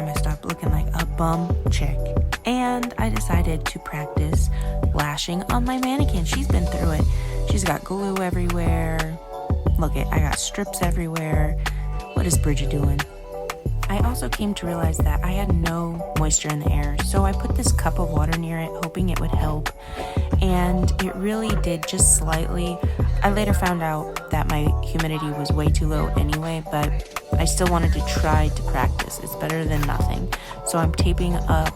time I stopped looking like a bum chick. And I decided to practice lashing on my mannequin. She's been through it. She's got glue everywhere. Look it, I got strips everywhere. What is Bridget doing? I also came to realize that I had no moisture in the air, so I put this cup of water near it, hoping it would help, and it really did, just slightly. I later found out that my humidity was way too low anyway, but I still wanted to try to practice. It's better than nothing. So I'm taping up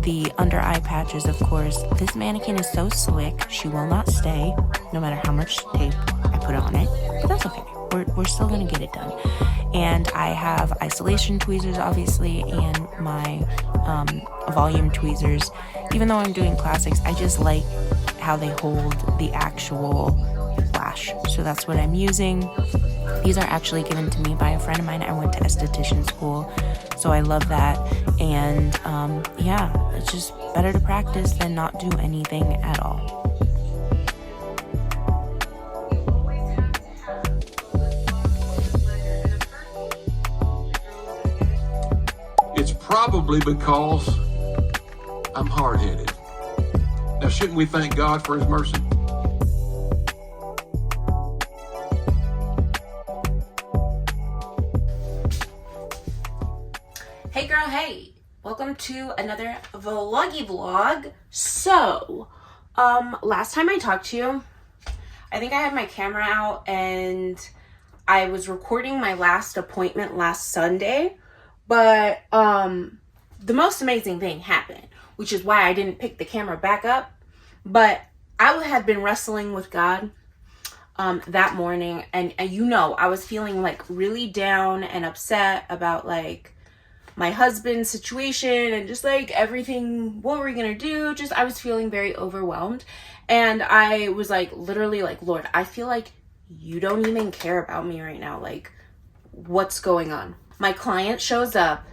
the under eye patches, of course. This mannequin is so slick, she will not stay, no matter how much tape I put on it, but that's okay. We're still gonna get it done. And I have isolation tweezers, obviously, and my volume tweezers. Even though I'm doing classics, I just like how they hold the actual lash. So that's what I'm using. These are actually given to me by a friend of mine. I went to esthetician school, so I love that. And yeah, it's just better to practice than not do anything at all. It's probably because I'm hard-headed. Now, shouldn't we thank God for his mercy? Hey girl, hey! Welcome to another vloggy vlog. So, last time I talked to you, I think I had my camera out and I was recording my last appointment last Sunday. But the most amazing thing happened, which is why I didn't pick the camera back up. But I had been wrestling with God that morning, and you know, I was feeling like really down and upset about like my husband's situation and just like everything, what were we gonna do? Just I was feeling very overwhelmed, and I was like literally like, Lord, I feel like you don't even care about me right now. Like, what's going on? My client shows up,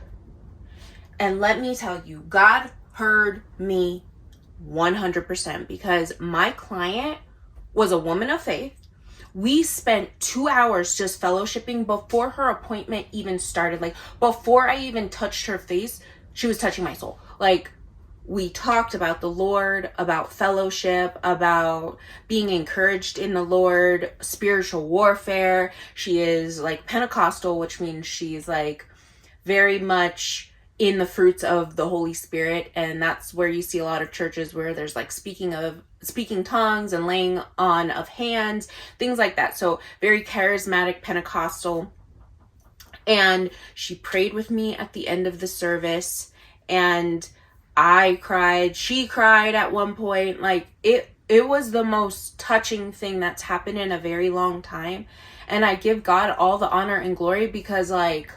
and let me tell you, God heard me 100% because my client was a woman of faith. We spent 2 hours just fellowshipping before her appointment even started. Like, before I even touched her face, she was touching my soul. Like, we talked about the Lord, about fellowship, about being encouraged in the Lord, spiritual warfare. She is like Pentecostal, which means she's like very much in the fruits of the Holy Spirit. And that's where you see a lot of churches where there's like speaking tongues and laying on of hands, things like that. So very charismatic Pentecostal. And she prayed with me at the end of the service, and I cried, she cried at one point. Like it was the most touching thing that's happened in a very long time. And I give God all the honor and glory because like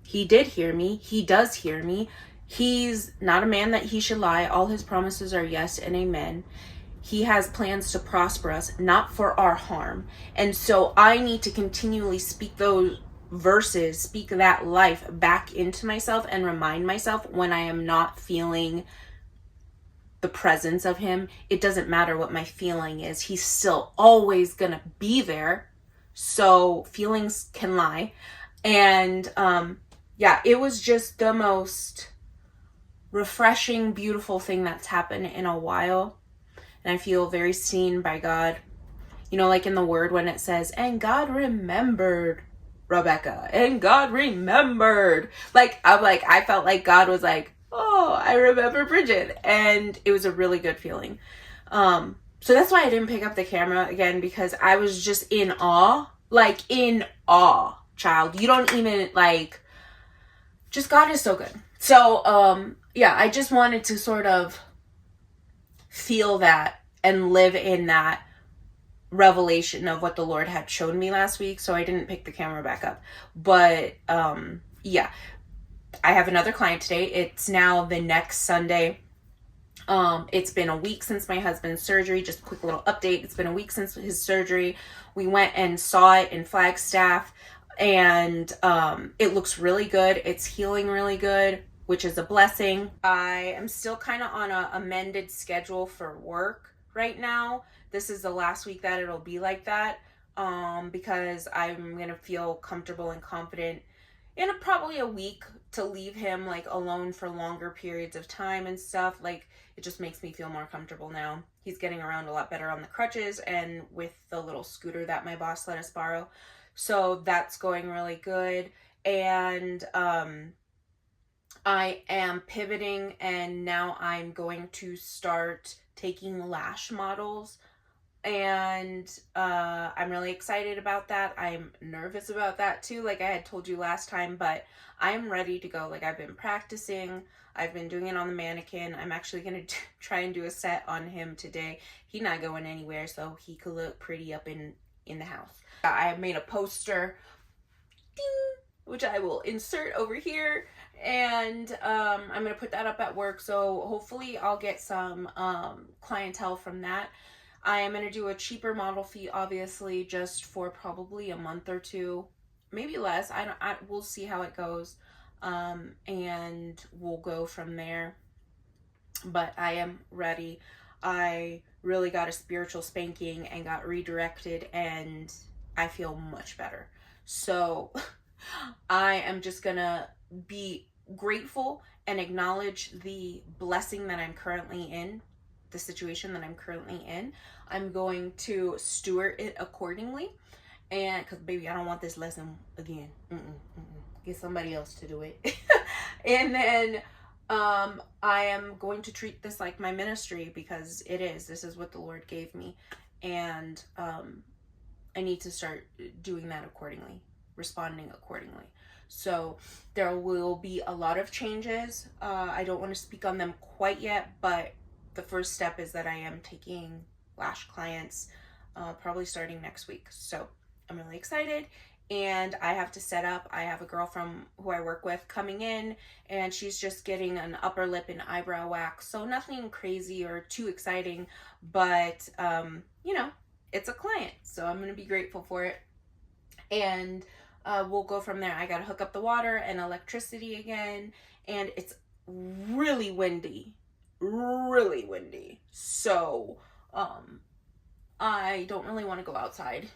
he did hear me. He does hear me. He's not a man that he should lie. All his promises are yes and amen. He has plans to prosper us, not for our harm. And so I need to continually speak those verses, speak that life back into myself and remind myself when I am not feeling the presence of him. It doesn't matter what my feeling is. He's still always gonna be there. So feelings can lie. And yeah, it was just the most refreshing, beautiful thing that's happened in a while. And I feel very seen by God. You know, like in the word when it says, and God remembered Rebecca, and God remembered. I felt like God was like, oh, I remember Bridget. And it was a really good feeling. So that's why I didn't pick up the camera again, because I was just in awe. Like in awe, child. You don't even like, just God is so good. So yeah, I just wanted to sort of feel that and live in that revelation of what the Lord had shown me last week. So I didn't pick the camera back up. But yeah, I have another client today. It's now the next Sunday. It's been a week since my husband's surgery. Just a quick little update. It's been a week since his surgery. We went and saw it in Flagstaff, and it looks really good. It's healing really good, which is a blessing. I am still kind of on a amended schedule for work right now. This is the last week that it'll be like that, because I'm going to feel comfortable and confident in probably a week to leave him like alone for longer periods of time and stuff. Like, it just makes me feel more comfortable now. He's getting around a lot better on the crutches and with the little scooter that my boss let us borrow. So that's going really good. And I am pivoting, and now I'm going to start taking lash models, and I'm really excited about that. I'm nervous about that too, like I had told you last time, but I'm ready to go. Like, I've been practicing, I've been doing it on the mannequin. I'm actually gonna try and do a set on him today. He's not going anywhere, so he could look pretty up in the house. I have made a poster, ding, which I will insert over here, and I'm gonna put that up at work, so hopefully I'll get some clientele from that. I am gonna do a cheaper model fee, obviously, just for probably a month or two, maybe less. We'll see how it goes, and we'll go from there. But I am ready. I really got a spiritual spanking and got redirected, and I feel much better. So I am just gonna be grateful and acknowledge the blessing that I'm currently in, the situation that I'm currently in. I'm going to steward it accordingly, and because baby, I don't want this lesson again. Get somebody else to do it. And then I am going to treat this like my ministry, because this is what the Lord gave me, and I need to start doing that accordingly, responding accordingly. So there will be a lot of changes. I don't want to speak on them quite yet, but the first step is that I am taking lash clients probably starting next week. So I'm really excited, and I have to set up. I have a girl from who I work with coming in, and she's just getting an upper lip and eyebrow wax. So nothing crazy or too exciting, but you know, it's a client, so I'm going to be grateful for it. And we'll go from there. I got to hook up the water and electricity again, and it's really windy. So I don't really want to go outside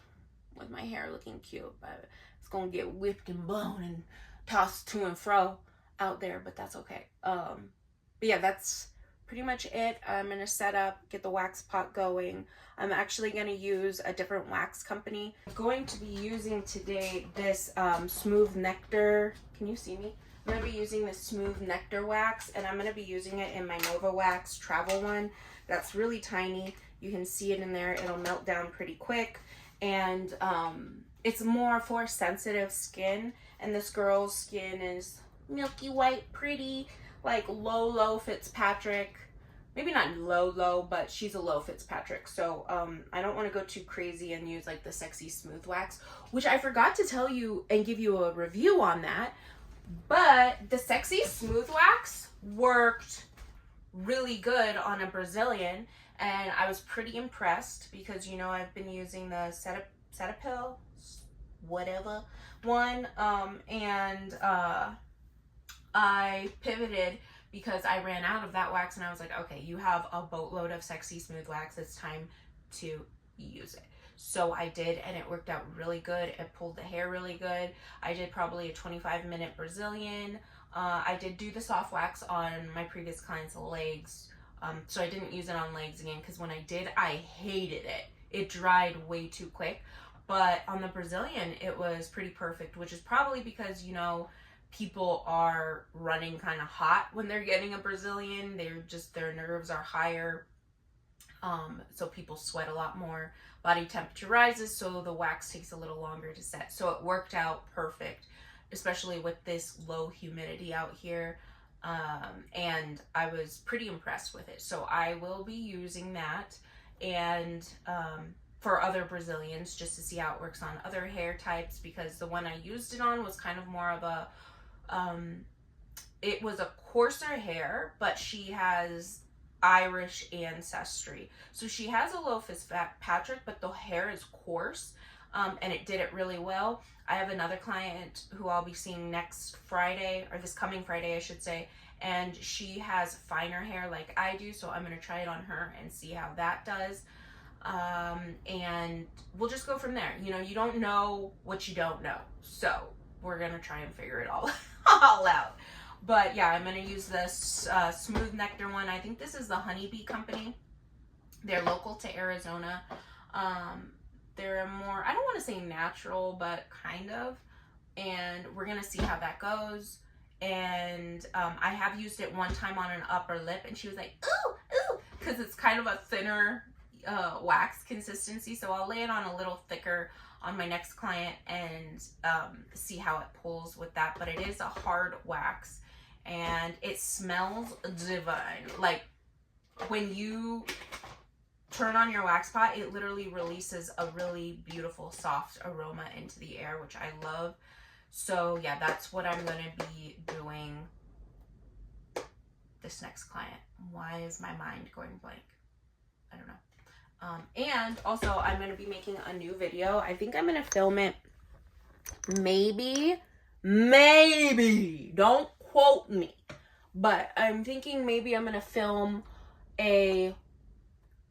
with my hair looking cute, but it's gonna get whipped and blown and tossed to and fro out there, but that's okay. But yeah, that's pretty much it. I'm gonna set up, get the wax pot going. I'm actually gonna use a different wax company. I'm going to be using today this Smooth Nectar. Can you see me? I'm going to be using this Smooth Nectar wax, and I'm going to be using it in my Nova Wax travel one. That's really tiny. You can see it in there. It'll melt down pretty quick, and it's more for sensitive skin, and this girl's skin is milky white, pretty, like low Fitzpatrick. Maybe not low, but she's a low Fitzpatrick. So I don't want to go too crazy and use like the Sexy Smooth Wax, which I forgot to tell you and give you a review on that. But the Sexy Smooth Wax worked really good on a Brazilian, and I was pretty impressed, because you know I've been using the Cetaphil whatever one, and I pivoted because I ran out of that wax, and I was like, okay, you have a boatload of Sexy Smooth Wax, it's time to use it. So I did, and it worked out really good. It pulled the hair really good. I did probably a 25-minute Brazilian. I did do the soft wax on my previous client's legs, so I didn't use it on legs again, because when I did, I hated it. It dried way too quick. But on the Brazilian, it was pretty perfect, which is probably because, you know, people are running kind of hot when they're getting a Brazilian. Their nerves are higher. So people sweat a lot more, body temperature rises, so the wax takes a little longer to set. So it worked out perfect, especially with this low humidity out here. And I was pretty impressed with it. So I will be using that, and for other Brazilians, just to see how it works on other hair types, because the one I used it on was kind of more of a, it was a coarser hair, but she has Irish ancestry. So she has a low Fitzpatrick, but the hair is coarse, and it did it really well. I have another client who I'll be seeing next Friday, or this coming Friday, I should say, and she has finer hair like I do, so I'm going to try it on her and see how that does. And we'll just go from there. You know, you don't know what you don't know. So we're gonna try and figure it all out. But yeah, I'm gonna use this Smooth Nectar one. I think this is the Honeybee Company. They're local to Arizona. They're more, I don't want to say natural, but kind of. And we're gonna see how that goes. And I have used it one time on an upper lip, and she was like, ooh, ooh, because it's kind of a thinner wax consistency. So I'll lay it on a little thicker on my next client and see how it pulls with that. But it is a hard wax, and it smells divine. Like, when you turn on your wax pot, it literally releases a really beautiful soft aroma into the air, which I love. So yeah, that's what I'm going to be doing this next client. Why is my mind going blank? I don't know. And also, I'm going to be making a new video. I think I'm going to film it maybe, don't quote me, but I'm thinking maybe I'm going to film a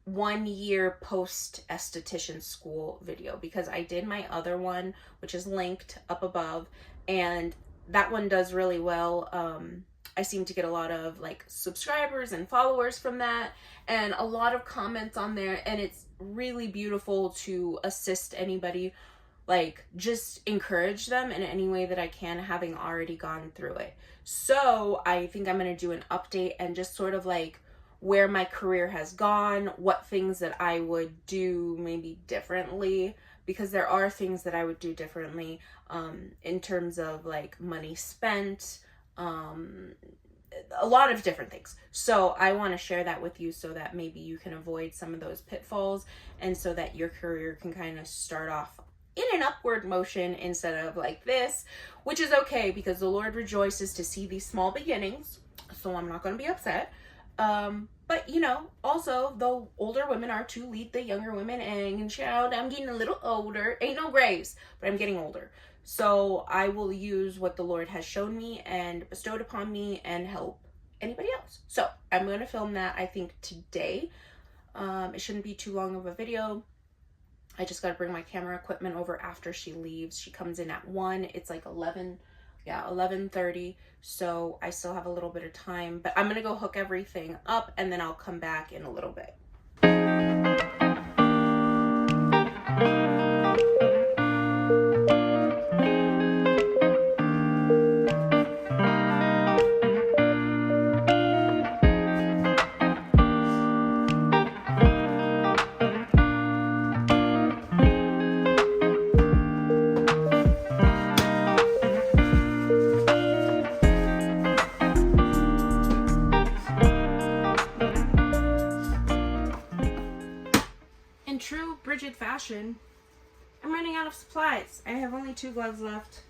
1 year post esthetician school video, because I did my other one, which is linked up above, and that one does really well. I seem to get a lot of like subscribers and followers from that, and a lot of comments on there, and it's really beautiful to assist anybody, like just encourage them in any way that I can, having already gone through it. So I think I'm going to do an update and just sort of like where my career has gone, what things that I would do maybe differently, because there are things that I would do differently in terms of like money spent, a lot of different things. So I want to share that with you so that maybe you can avoid some of those pitfalls, and so that your career can kind of start off in an upward motion instead of like this, which is okay, because the Lord rejoices to see these small beginnings. So I'm not going to be upset. But you know, also the older women are to lead the younger women, and child, I'm getting a little older. Ain't no graves, but I'm getting older. So I will use what the Lord has shown me and bestowed upon me and help anybody else. So I'm going to film that, I think, today. It shouldn't be too long of a video. I just got to bring my camera equipment over after she leaves. She comes in at 1. It's like 11:30. So I still have a little bit of time, but I'm going to go hook everything up, and then I'll come back in a little bit. True Bridget fashion, I'm running out of supplies. I have only 2 gloves left,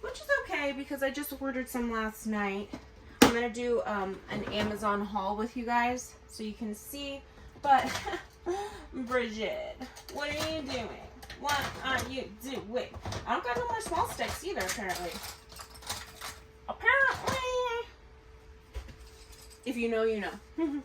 which is okay because I just ordered some last night. I'm gonna do an Amazon haul with you guys so you can see. But Bridget, what are you doing? What are you doing? I don't got no more small sticks either, apparently. If you know, you know.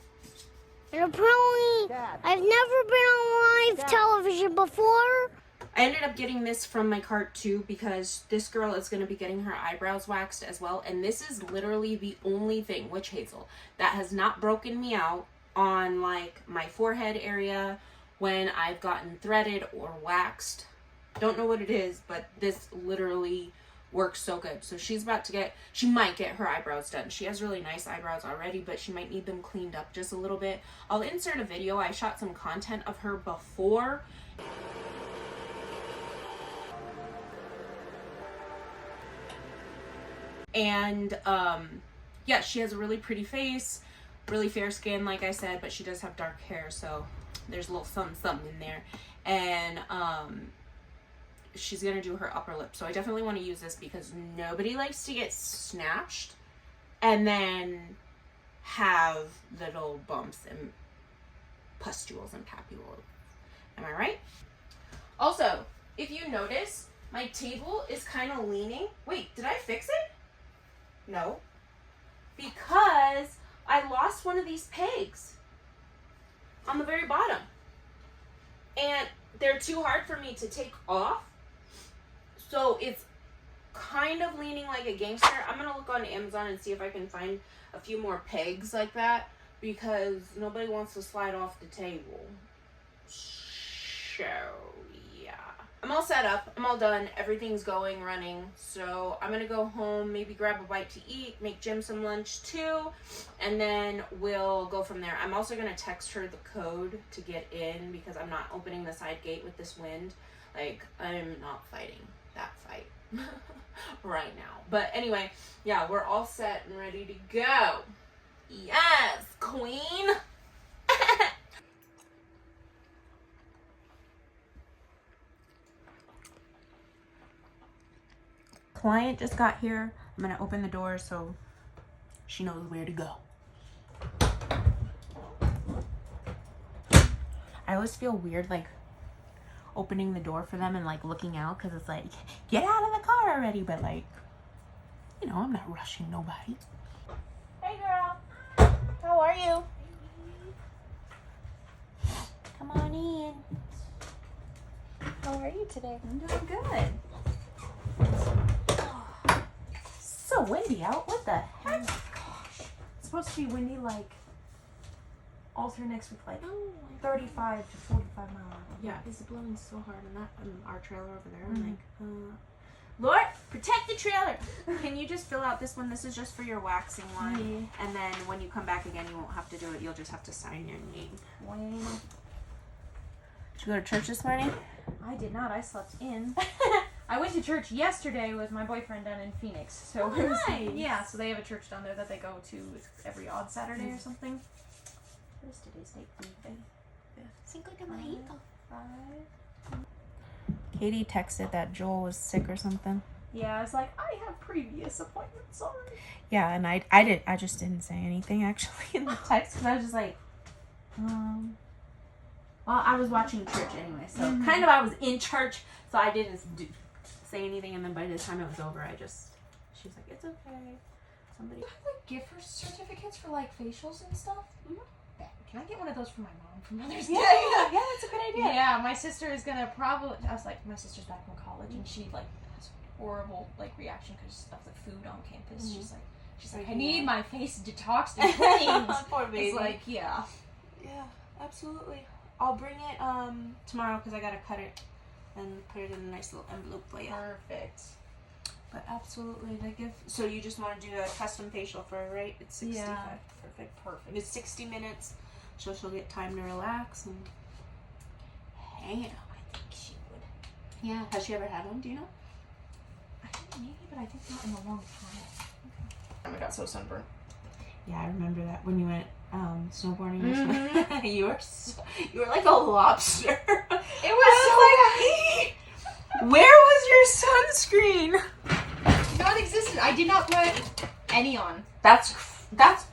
And apparently, I've never been on live television before. I ended up getting this from my cart too, because this girl is going to be getting her eyebrows waxed as well. And this is literally the only thing, witch hazel, that has not broken me out on like my forehead area when I've gotten threaded or waxed. Don't know what it is, but this literally works so good. So she might get her eyebrows done. She has really nice eyebrows already, but she might need them cleaned up just a little bit. I'll insert a video. I shot some content of her before. And yeah, she has a really pretty face, really fair skin, like I said, but she does have dark hair, so there's a little something in there. And she's gonna do her upper lip, so I definitely want to use this because nobody likes to get snatched and then have little bumps and pustules and papules. Am I right? Also, if you notice, my table is kind of leaning. Wait, did I fix it? No, because I lost one of these pegs on the very bottom, and they're too hard for me to take off. So it's kind of leaning like a gangster. I'm gonna look on Amazon and see if I can find a few more pegs like that, because nobody wants to slide off the table. So yeah, I'm all set up, I'm all done, everything's running. So I'm gonna go home, maybe grab a bite to eat, make Jim some lunch too, and then we'll go from there. I'm also gonna text her the code to get in, because I'm not opening the side gate with this wind. Like, I'm not fighting that fight right now. But anyway, yeah, we're all set and ready to go. Yes, queen. Client just got here. I'm gonna open the door so she knows where to go. I always feel weird like opening the door for them and like looking out, because it's like, get out of the car already. But like, you know, I'm not rushing nobody. Hey girl, how are you? Come on in. How are you today? I'm doing good. So windy out. What the heck? Gosh. It's supposed to be windy like all through next week, like 35 to 45 miles. Yeah, it's blowing so hard on that our trailer over there. I'm like, Lord, protect the trailer. Can you just fill out this one? This is just for your waxing one. Yeah. And then when you come back again, you won't have to do it. You'll just have to sign your name. Wow. Did you go to church this morning? I did not. I slept in. I went to church yesterday with my boyfriend down in Phoenix. So it was, nice. Yeah, so they have a church down there that they go to every odd Saturday or something. What is today's date? Cinco de Mayo. Katie texted that Joel was sick or something. Yeah, I was like, I have previous appointments, sorry. Yeah, and I just didn't say anything actually in the text, because I was just like, well, I was watching church anyway, so kind of I was in church, so I didn't say anything, and then by the time it was over, she's like, it's okay. Somebody. Do I have like gift certificates for like facials and stuff? Can I get one of those for my mom for Mother's Day? Yeah, that's a good idea. Yeah, my sister is gonna probably. I was like, my sister's back from college, and she like has horrible like reaction because of the food on campus. She's like, I need my face detoxed and cleaned. Poor baby. It's like, yeah, absolutely. I'll bring it tomorrow, because I gotta cut it and put it in a nice little envelope for you. Perfect. But absolutely, the gift. So you just want to do a custom facial for her, right? It's 65. Yeah. Perfect. It's 60 minutes, so she'll get time to relax and hang out. I think she would. Yeah. Has she ever had one? Do you know? I think maybe, but I think not in a long time. Okay. I got so sunburned. Yeah, I remember that when you went snowboarding or something. you were like a lobster. It was so like, where was your sunscreen? Non-existent. I did not put any on. That's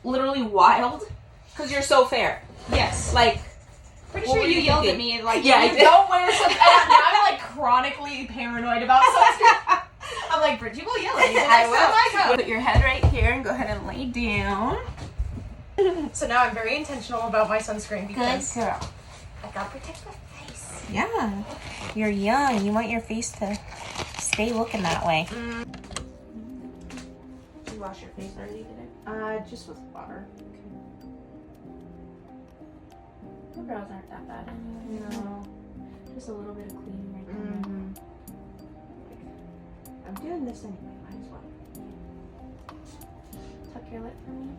literally wild, because you're so fair. Yes. Like, pretty sure you yelled at me and like, yeah, you don't wear something. Now I'm like chronically paranoid about sunscreen. I'm like, Bridget will yell at me. I will. Put your head right here and go ahead and lay down. So now I'm very intentional about my sunscreen because Good girl. I gotta protect my face. Yeah. You're young. You want your face to stay looking that way. Did you wash your face already today? Just with water. Your brows aren't that bad anyway. No. Just a little bit of cleaning right there. I'm doing this anyway. Might as well. Tuck your lip for me.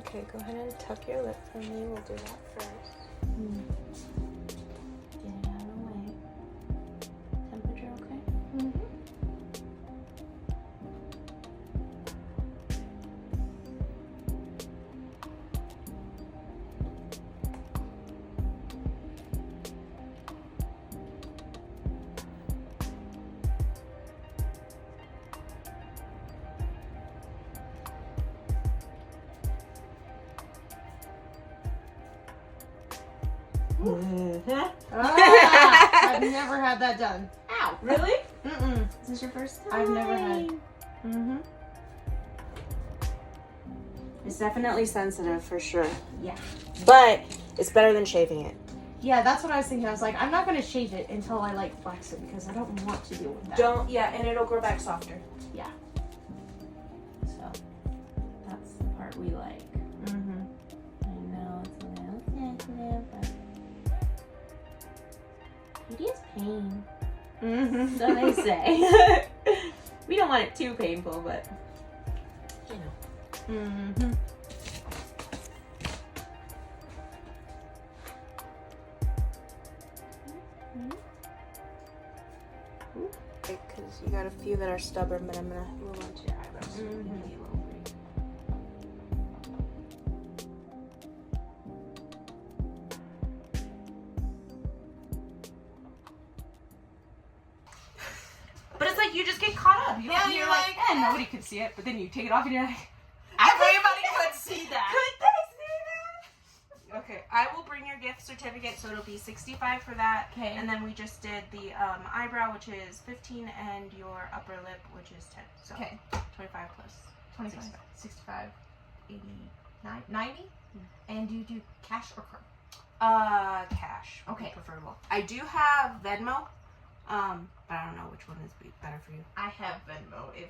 Okay, go ahead and tuck your lip for me. We'll do that first. Get it out of the way. Temperature okay? I've never had that done. Ow. Really? Mm-mm. Is this your first time? I've never had. Mm-hmm. It's definitely sensitive for sure. Yeah. But it's better than shaving it. Yeah, that's what I was thinking. I was like, I'm not gonna shave it until I like wax it because I don't want to deal with that. Don't, yeah, and it'll grow back softer. Yeah. So that's the part we like. Mm-hmm. I know it's a little sensitive, but it is pain. Mm-hmm. So they say. We don't want it too painful, but You know. mm-hmm. Because you got a few that are stubborn, but I'm gonna move on to your eyebrows. So you can be a little free. But it's like you just get caught up. Yeah, you're like, and nobody could see it, but then you take it off and you're like, everybody could see that. could they see that? Okay, I will bring your gift certificate, so it'll be $65 for that. Okay. And then we just did the eyebrow, which is $15, and your upper lip, which is $10. So Okay. 25 plus 25, 65. 65, 89, 90? And do you do cash or card? Cash. would be Okay. preferable. I do have Venmo, but I don't know which one is better for you. I have Venmo if...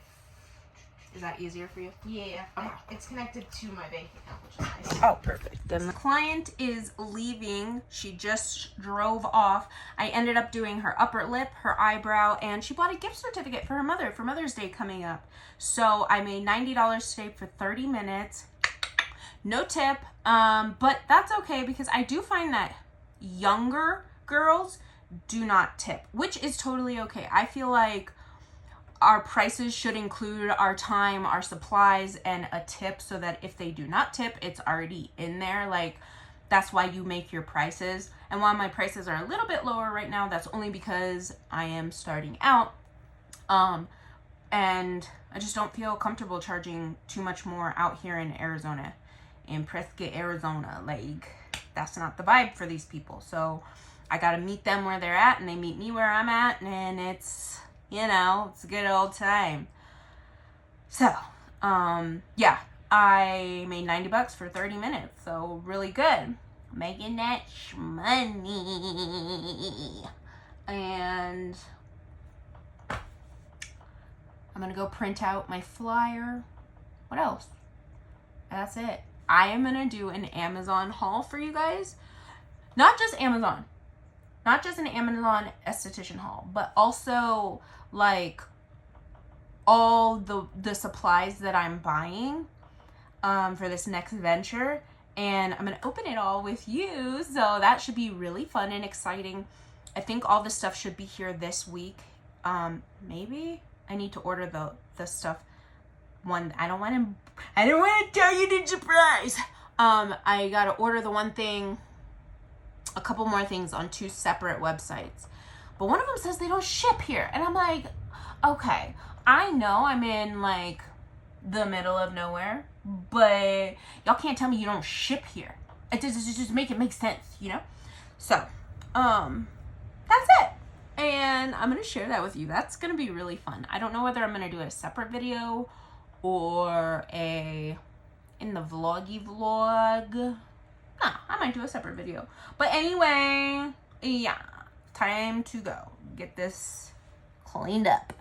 Is that easier for you? Yeah, Okay. it's connected to my bank account, which is nice. Oh, perfect. Then the client is leaving. She just drove off. I ended up doing her upper lip, her eyebrow, and she bought a gift certificate for her mother for Mother's Day coming up. So I made $90 today for 30 minutes. No tip, but that's okay because I do find that younger girls do not tip, which is totally okay. I feel like our prices should include our time, our supplies, and a tip so that if they do not tip, it's already in there. Like, that's why you make your prices. And while my prices are a little bit lower right now, that's only because I am starting out. And I just don't feel comfortable charging too much more out here in Arizona, in Prescott, Arizona. Like, that's not the vibe for these people. So I got to meet them where they're at, and they meet me where I'm at, and it's... You know, it's a good old time. So, yeah, I made $90 for 30 minutes. So, really good. Making that money. And I'm going to go print out my flyer. What else? That's it. I am going to do an Amazon haul for you guys. Not just Amazon. Not just an Amazon esthetician haul, but also like all the supplies that I'm buying for this next venture. And I'm going to open it all with you. So that should be really fun and exciting. I think all the stuff should be here this week. Maybe I need to order the stuff. I don't want to tell you the surprise. I got to order the one thing, a couple more things on 2 separate websites. But one of them says they don't ship here. And I'm like, okay, I know I'm in like the middle of nowhere, but y'all can't tell me you don't ship here. It just make it make sense, you know? So, that's it. And I'm going to share that with you. That's going to be really fun. I don't know whether I'm going to do a separate video or in the vloggy vlog. Nah, I might do a separate video. But anyway, yeah, time to go get this cleaned up.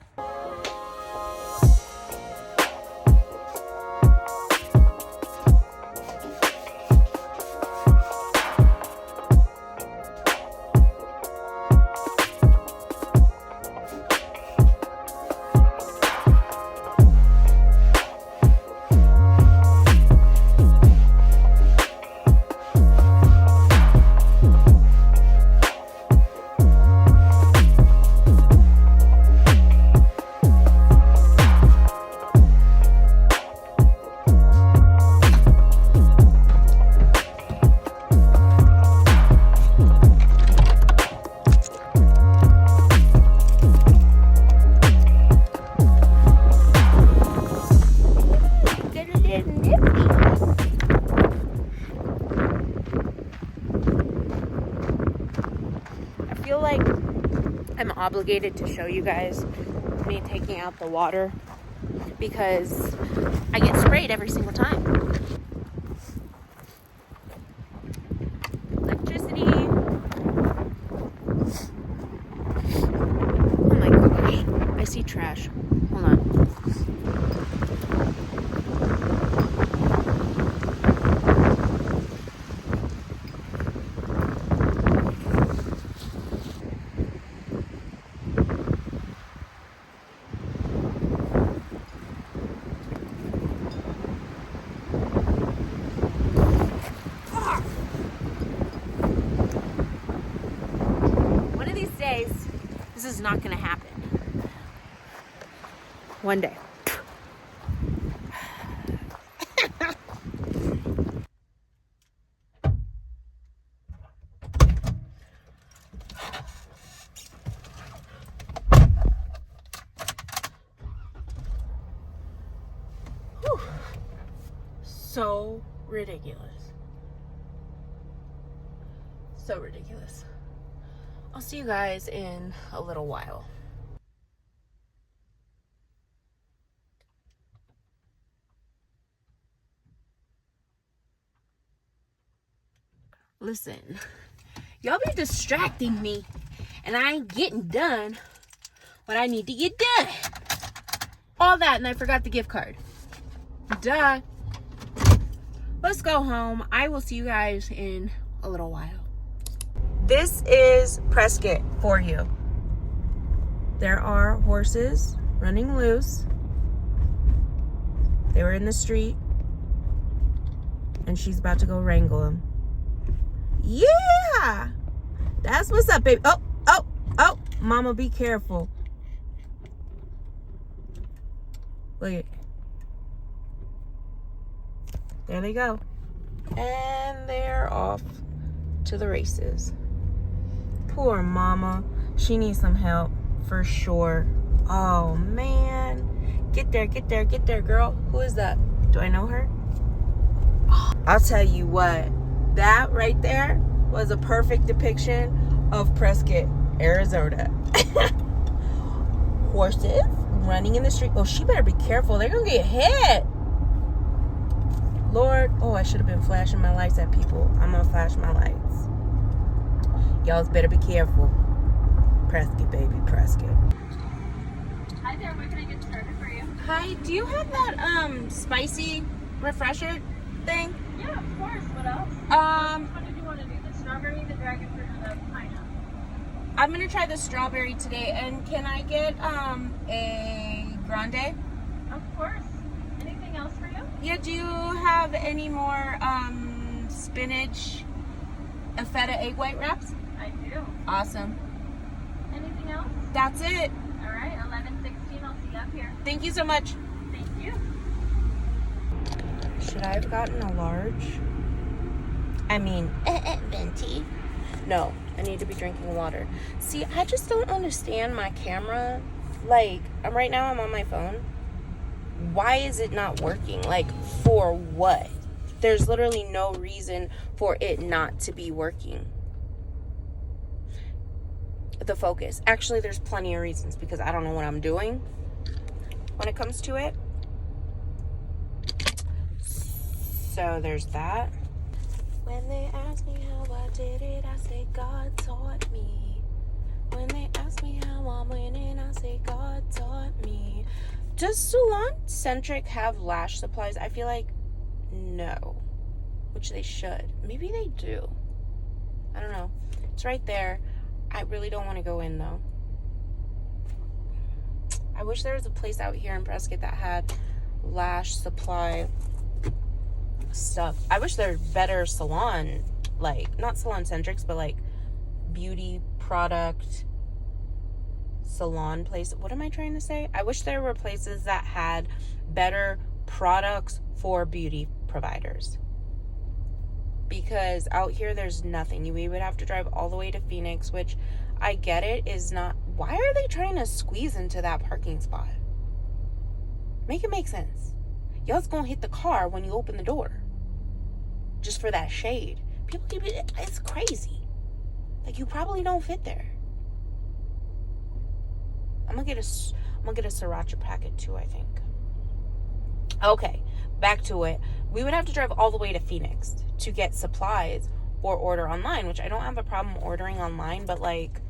obligated to show you guys me taking out the water because I get sprayed every single time. Electricity. Oh my gosh. I see trash. Hold on. One of these days, this is not going to happen. One day. Whew. So ridiculous. So ridiculous. I'll see you guys in a little while. Listen, y'all be distracting me and I ain't getting done what I need to get done. All that, and I forgot the gift card. Duh. Let's go home. I will see you guys in a little while. This is Prescott for you. There are horses running loose. They were in the street and she's about to go wrangle them. Yeah, that's what's up, baby. Oh, mama, be careful. Look at, there they go, and they're off to the races. Poor mama, she needs some help for sure. Oh man, get there, girl. Who is that? Do I know her? I'll tell you what, that right there was a perfect depiction of Prescott, Arizona. Horses running in the street. Oh, she better be careful. They're gonna get hit. Lord, oh, I should have been flashing my lights at people. I'm gonna flash my lights. Y'all better be careful. Prescott, baby, Prescott. Hi there, what can I get started for you? Hi, do you have that spicy refresher thing? Yeah, of course. What else? Which one did you want to do? The strawberry, the dragon fruit, or the pineapple? I'm gonna try the strawberry today, and can I get a grande? Of course. Anything else for you? Yeah, do you have any more spinach and feta egg white wraps? I do. Awesome. Anything else? That's it. All right, 11:16. I'll see you up here. Thank you so much. Thank you. Should I have gotten a large? I mean, venti. No, I need to be drinking water. See, I just don't understand my camera. Like, right now I'm on my phone. Why is it not working? Like, for what? There's literally no reason for it not to be working. The focus. Actually, there's plenty of reasons because I don't know what I'm doing when it comes to it. So there's that. When they ask me how I did it, I say God taught me. When they ask me how I'm winning, I say God taught me. Does Salon Centric have lash supplies? I feel like no, which they should. Maybe they do. I don't know. It's right there. I really don't want to go in though. I wish there was a place out here in Prescott that had lash supply stuff. I wish there were better salon, like, not salon centrics, but like beauty product salon place. What am I trying to say? I wish there were places that had better products for beauty providers. Because out here there's nothing. We would have to drive all the way to Phoenix, which I get it is not. Why are they trying to squeeze into that parking spot? Make it make sense. Y'all's gonna hit the car when you open the door. Just for that shade. People, it's crazy. Like, you probably don't fit there. I'm gonna get a sriracha packet too, I think. Okay, back to it. We would have to drive all the way to Phoenix to get supplies or order online, which I don't have a problem ordering online, but like,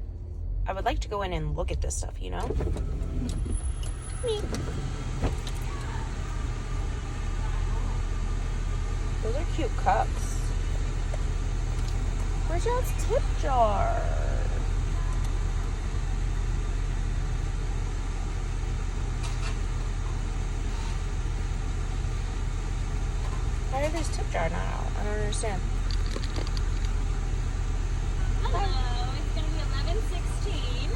I would like to go in and look at this stuff, you know? Me. Those are cute cups. Where's y'all's tip jar? Why are this tip jar not out? I don't understand. Hello, it's gonna be 11:16.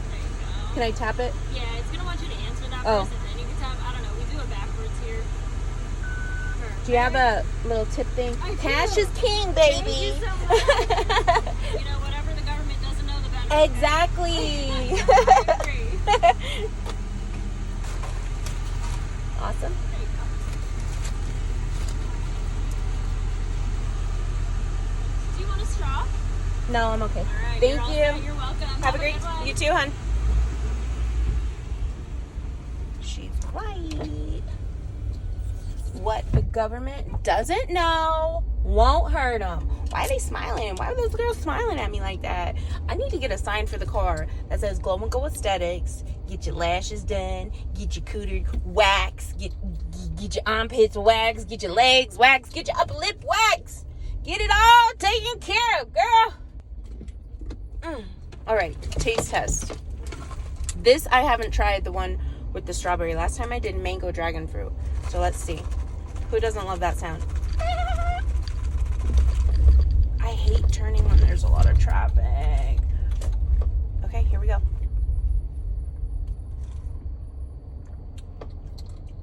There you go. Can I tap it? Yeah, it's gonna want you to answer that Oh. first, and then you can tap. I don't know. We do it backwards here. Do you have a little tip thing? I do. Cash is king, baby. Thank you so much. You know, whatever the government doesn't know, the benefit. Exactly. I agree. Awesome. There you go. Do you want a straw? No, I'm okay. All right. Thank you're all you. set. You're welcome. Have a great. good one. You too, hon. She's right. What the government doesn't know won't hurt them. Why are they smiling? Why are those girls smiling at me like that? I need to get a sign for the car that says Glow and Go Aesthetics. Get your lashes done. Get your cooter wax. Get your armpits wax. Get your legs wax. Get your upper lip wax. Get it all taken care of, girl. All right, taste test. This I haven't tried, the one with the strawberry. Last time I did mango dragon fruit. So let's see. Who doesn't love that sound? I hate turning when there's a lot of traffic. Okay, here we go.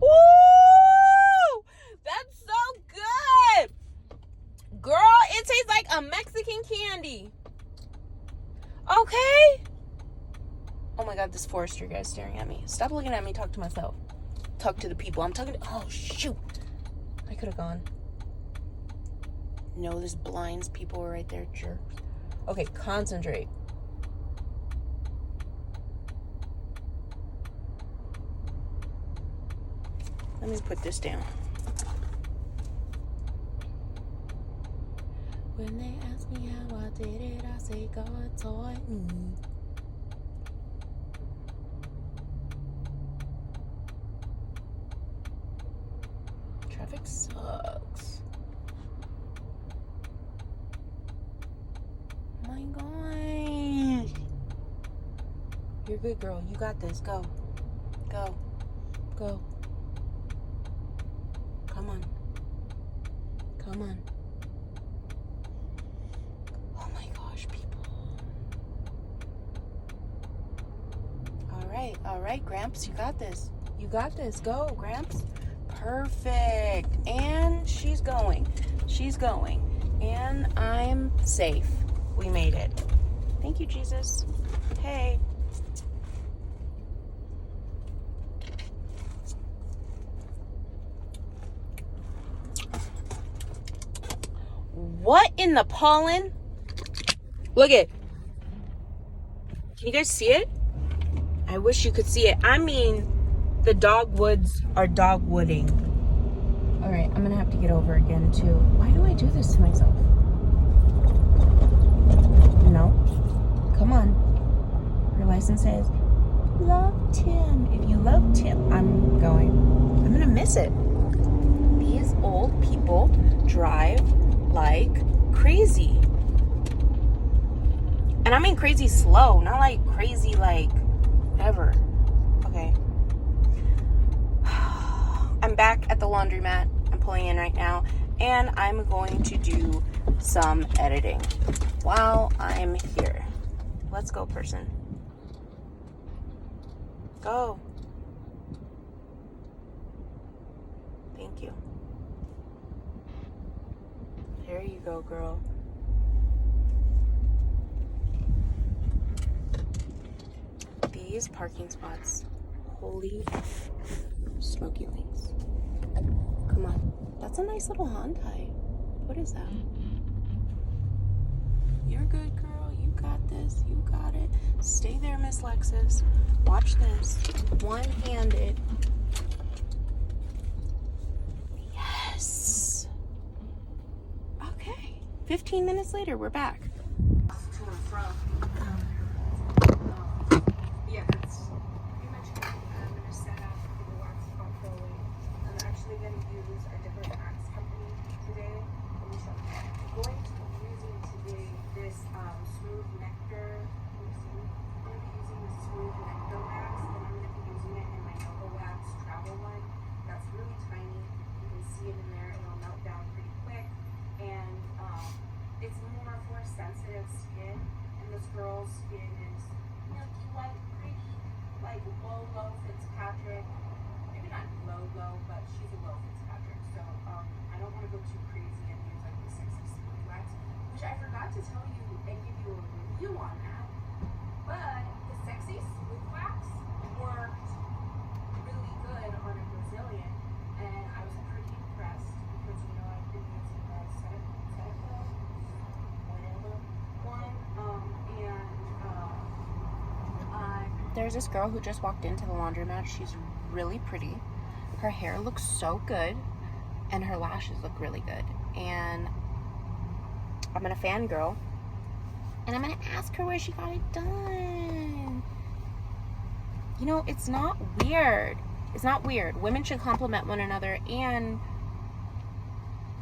Woo! That's so good! Girl, it tastes like a Mexican candy. Okay? Oh my god, this forester guy's staring at me. Stop looking at me, talk to myself. Talk to the people. I'm talking to... Oh, shoot. I could have gone. No, this blinds people are right there, jerks. Okay, concentrate. Let me put this down. When they ask me how I did it, I say God taught me. Traffic sucks. Oh my gosh. You're good, girl. You got this. Go. Go. Go. Come on. Come on. Oh my gosh, people. All right, Gramps. You got this. You got this. Go, Gramps. Perfect. And she's going. She's going. And I'm safe. We made it. Thank you, Jesus. Hey. What in the pollen? Look it. Can you guys see it? I wish you could see it. I mean, the dogwoods are dogwooding. All right, I'm gonna have to get over again too. Why do I do this to myself? No. Come on. Your license says, love Tim. If you love Tim, I'm going. I'm gonna miss it. These old people drive like crazy. And I mean crazy slow, not like crazy like ever. Okay. I'm back at the laundromat. I'm pulling in right now. And I'm going to do some editing while I'm here. Let's go, person. Go. Thank you. There you go, girl. These parking spots. Holy smoky links. Come on. That's a nice little Hyundai. What is that? You're good, girl. You got this. You got it. Stay there, Miss Lexus. Watch this. One-handed. Yes. Okay. 15 minutes later, we're back. To and from. Yeah, that's pretty much it. I'm going to set up for the wax controlling. I'm actually going to use a different wax company today. Let me show you. I'm going to be using today this smooth nectar. Let me see. I'm going to be using the smooth nectar wax, and I'm going to be using it in my Nova Wax travel one. That's really tiny. You can see it in there. It'll melt down pretty quick. And it's more for sensitive skin. And this girl's skin is milky white, pretty, like low Fitzpatrick. Maybe not low, but she's a low Fitzpatrick. So I don't want to go too crazy and use like the sexy smooth wax, which I forgot to tell you and give you a review on that. But the sexy smooth wax worked really good on a Brazilian, and I was pretty impressed because I've been using the Cetaphil, whatever one, there's this girl who just walked into the laundromat. She's really pretty. Her hair looks so good, and her lashes look really good. And I'm gonna fangirl, and I'm gonna ask her where she got it done. It's not weird. It's not weird. Women should compliment one another, and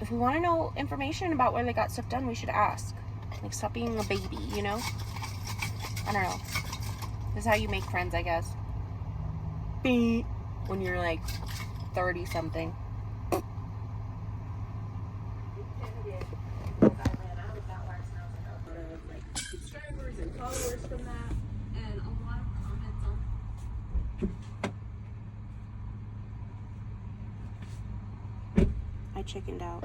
if we want to know information about where they got stuff done, we should ask. Like, stop being a baby, I don't know. This is how you make friends, I guess. Beep. When you're like 30 something. Subscribers and followers from that, and a lot of comments on. I chickened out.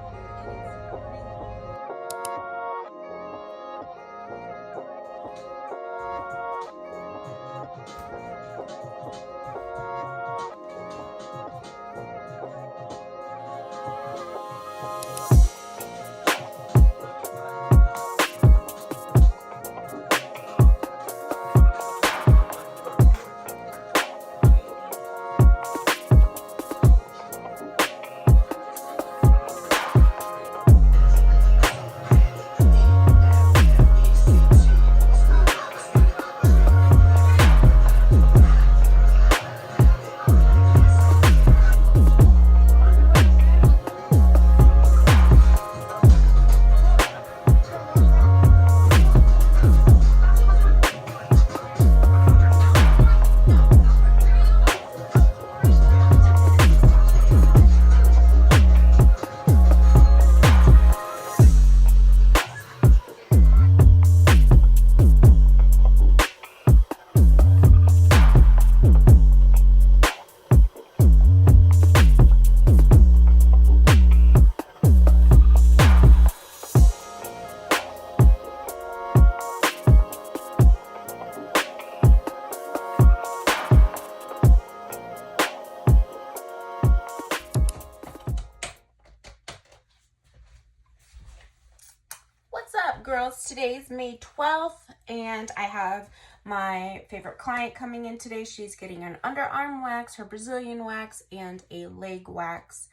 Girls, today's May 12th, and I have my favorite client coming in today. She's getting an underarm wax, her Brazilian wax, and a leg wax.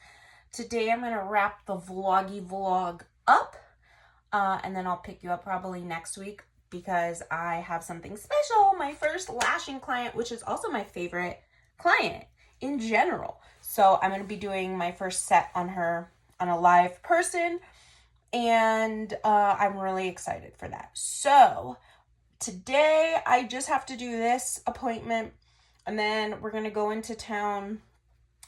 Today I'm going to wrap the vloggy vlog up, and then I'll pick you up probably next week because I have something special. My first lashing client, which is also my favorite client in general. So I'm going to be doing my first set on her on a live person. And I'm really excited for that. So today I just have to do this appointment, and then we're going to go into town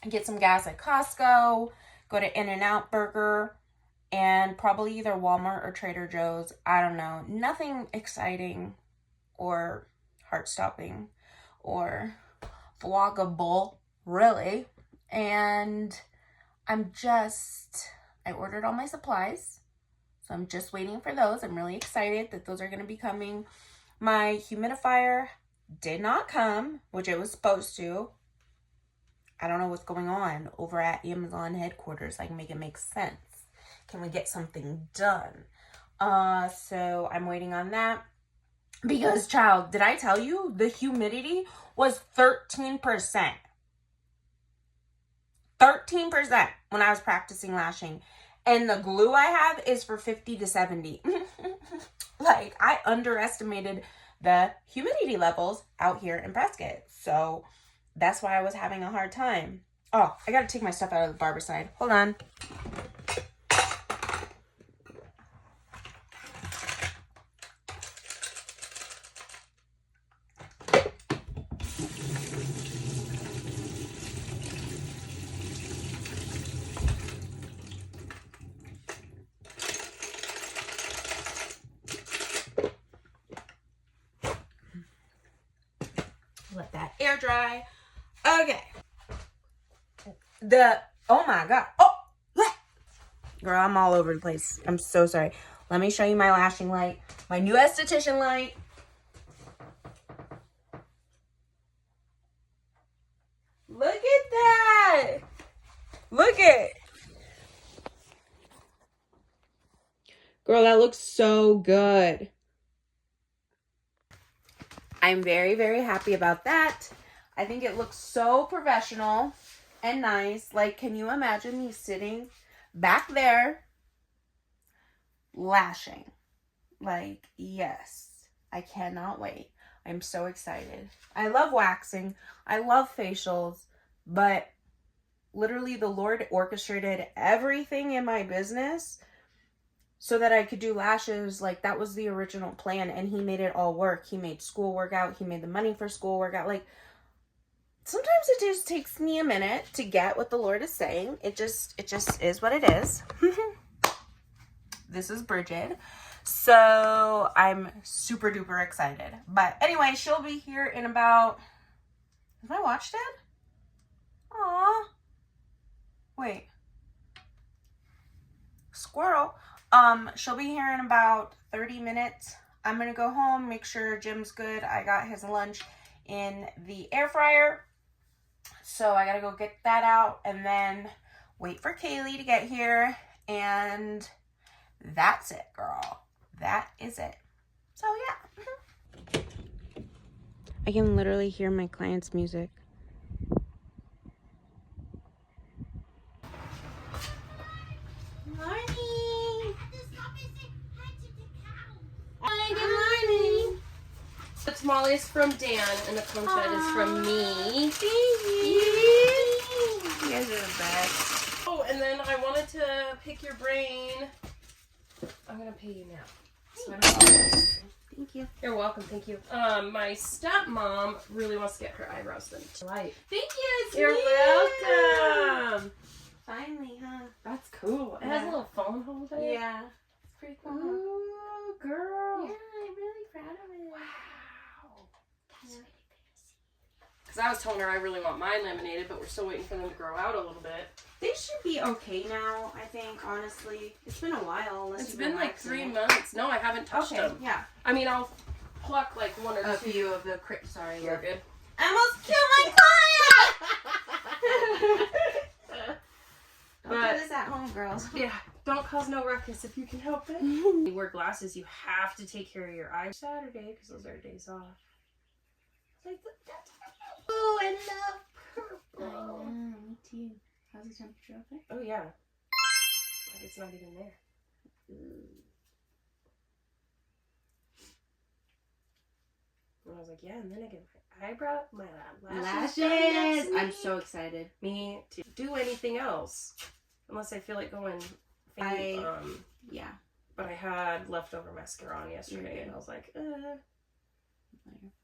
and get some gas at Costco, go to In-N-Out Burger, and probably either Walmart or Trader Joe's. I don't know. Nothing exciting or heart-stopping or vloggable, really. And I ordered all my supplies. So I'm just waiting for those. I'm really excited that those are going to be coming. My humidifier did not come, which it was supposed to. I don't know what's going on over at Amazon headquarters. I can make it make sense. Can we get something done? So I'm waiting on that. Because, child, did I tell you the humidity was 13%? 13% when I was practicing lashing. And the glue I have is for 50 to 70. Like, I underestimated the humidity levels out here in Prescott. So that's why I was having a hard time. Oh, I gotta take my stuff out of the barber side. Hold on. Let that air dry. Okay. Oh my God. Oh, girl, I'm all over the place. I'm so sorry. Let me show you my lashing light. My new Esthetician light. Look at that. Look at. Girl, that looks so good. I'm very, very happy about that. I think it looks so professional and nice. Like, can you imagine me sitting back there lashing? Like, yes. I cannot wait. I'm so excited. I love waxing. I love facials. But literally the Lord orchestrated everything in my business so that I could do lashes. Like, that was the original plan, and he made it all work. He made school work out. He made the money for school work out. Like, sometimes it just takes me a minute to get what the Lord is saying. It just is what it is. This is Bridget. So I'm super duper excited. But anyway, she'll be here in about... Is my watch dead? Aww. Wait. Squirrel. She'll be here in about 30 minutes. I'm gonna go home, make sure Jim's good. I got his lunch in the air fryer. So I gotta go get that out and then wait for Kaylee to get here. And that's it, girl. That is it. So yeah. I can literally hear my client's music. The tamale is from Dan and the concha is from me. You guys are the best. Oh, and then I wanted to pick your brain. I'm gonna pay you now. So I don't Thank you. You're welcome, thank you. My stepmom really wants to get her eyebrows done tonight. Thank you. It's You're me. welcome. Finally, huh? That's cool. It has a little phone holder. Yeah. It's pretty cool. Ooh, girl. Yeah, I'm really proud of it. Wow. Because I was telling her I really want mine laminated, but we're still waiting for them to grow out a little bit. They should be okay now, I think, honestly. It's been a while. It's been like 3 months. No, I haven't touched them. Yeah. I mean, I'll pluck like one or A two. few of the sorry. You're good. I almost killed my client! Don't But- do this at home, girls. Yeah, don't cause no ruckus if you can help it. You wear glasses, you have to take care of your eyes Saturday because those are days off. Like, that's Oh, I love purple. Me too. How's the temperature up there? oh yeah. Like it's not even there. And I was like, yeah, and then I get my eyebrow, my lashes. done next I'm week. so excited. Me to do anything else unless I feel like going. Yeah. But I had leftover mascara on yesterday, You're good. and I was like, You're And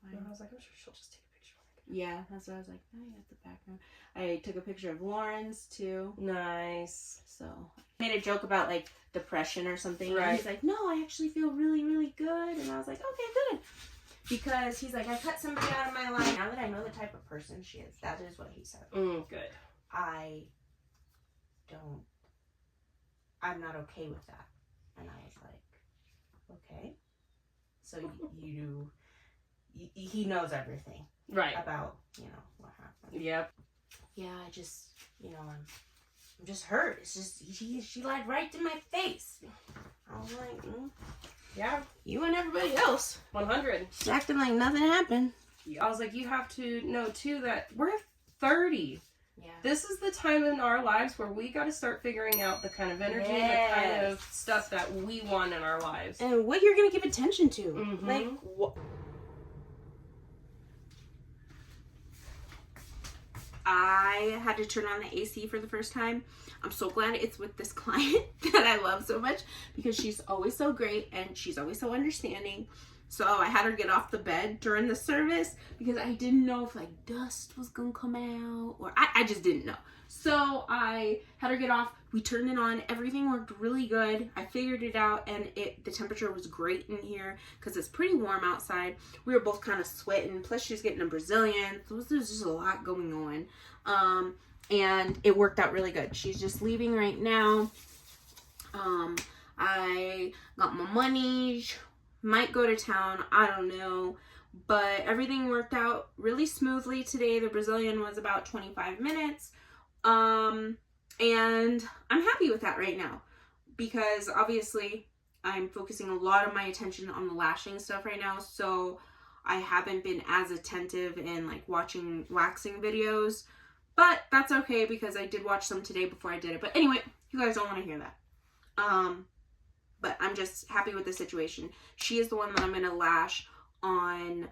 fine. I was like, I'm sure she'll just take a picture. Yeah, that's what I was like. Oh, you got the background. I took a picture of Lauren's too. Nice. So I made a joke about like depression or something. And Right. he's like, no, I actually feel really, really good. And I was like, okay, good. Because he's like, I cut somebody out of my life. Now that I know the type of person she is, that is what he said. Good. I'm not okay with that. And I was like, okay. So he knows everything Right. about, what happened. Yep. Yeah, I just, I'm just hurt. It's just, she lied right to my face. I was like, Yeah, You and everybody else. 100. She's acting like nothing happened. I was like, you have to know too that we're 30. Yeah. This is the time in our lives where we got to start figuring out the kind of energy, the kind of stuff that we want in our lives. And what you're going to give attention to. Mhm. Like, what? I had to turn on the AC for the first time. I'm so glad it's with this client that I love so much because she's always so great and she's always so understanding. So I had her get off the bed during the service because I didn't know if like dust was gonna come out or I just didn't know. So I had her get off. We turned it on. Everything worked really good. I figured it out and the temperature was great in here because it's pretty warm outside. We were both kind of sweating. Plus she's getting a Brazilian. So there's just a lot going on. And it worked out really good. She's just leaving right now. I got my money. Might go to town, I don't know, but everything worked out really smoothly today. The Brazilian was about 25 minutes, and I'm happy with that right now because obviously I'm focusing a lot of my attention on the lashing stuff right now, so I haven't been as attentive in like watching waxing videos, but that's okay because I did watch some today before I did it. But anyway, you guys don't want to hear that. But I'm just happy with the situation. She is the one that I'm going to lash on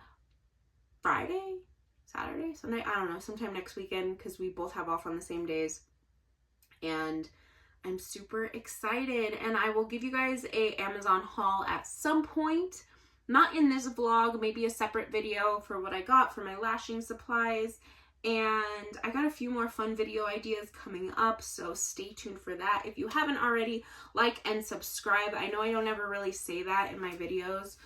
Friday, Saturday, Sunday, I don't know, sometime next weekend because we both have off on the same days. And I'm super excited. And I will give you guys a Amazon haul at some point. Not in this vlog, maybe a separate video for what I got for my lashing supplies. And I got a few more fun video ideas coming up, so stay tuned for that. If you haven't already, like and subscribe. I know I don't ever really say that in my videos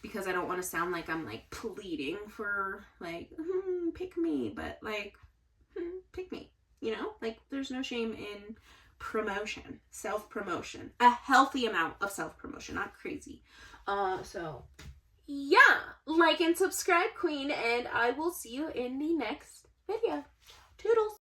because I don't want to sound like I'm like pleading for like, pick me, but like, pick me, you know? Like there's no shame in promotion, self-promotion, a healthy amount of self-promotion, not crazy. So yeah, like and subscribe, queen, and I will see you in the next video. Toodles.